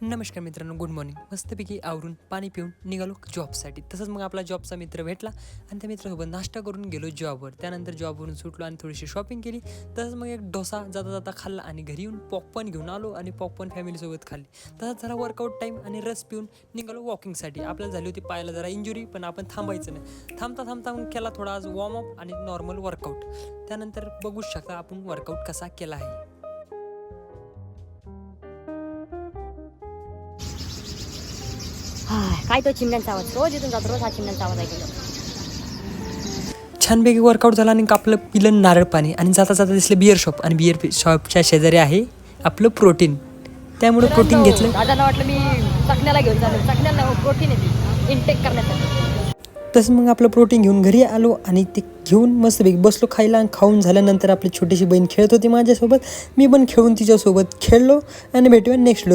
नमस्कार मित्रांनो, good morning. मस्तपैकी आवरून पाणी पिऊन निघालो जॉबसाठी. तसंच मग आपला जॉबचा मित्र भेटला आणि त्या मित्रासोबत नाश्ता करून गेलो जॉबवर. त्यानंतर जॉबवरून सुटलो आणि थोडीशी शॉपिंग केली. तसंच मग एक डोसा जाता जाता खाल्ला आणि घरी येऊन पॉपकॉर्न घेऊन आलो आणि पॉपकॉर्न फॅमिलीसोबत खाल्ली. तसंच जरा वर्कआउट टाईम आणि रस पिऊन निघालो वॉकिंगसाठी. आपल्याला झाली होती पायाला जरा इंजुरी, पण आपण थांबायचं नाही. थांबता थांबता मग केला थोडा आज वॉर्मअप आणि नॉर्मल वर्कआउट. त्यानंतर बघूच शकता आपण वर्कआउट कसा केला आहे. काय तो चिमण्यांचा आवाज रोज इथून जातो, रोज हा चिमण्यांचा आवाज ऐकतो. छानपैकी वर्कआउट झाला आणि आपलं पिलं नारळ पाणी आणि जाता जाता दिसलं बिअर शॉप आणि बिअर शॉपच्या शेजारी आहे आपलं प्रोटीन. त्यामुळे प्रोटीन घेतलं. दादाला वाटलं मी चकण्याला घेऊन चालू, चकण्याला प्रोटीन आहे इनटेक करण्यासाठी. तसं मग आपलं प्रोटीन घेऊन घरी आलो आणि ते घेऊन मस्तपैकी बसलो खायला. आणि खाऊन झाल्यानंतर आपली छोटीशी बहीण खेळत होती माझ्यासोबत. मी पण खेळून तिच्यासोबत खेळलो आणि भेटूया नेक्स्ट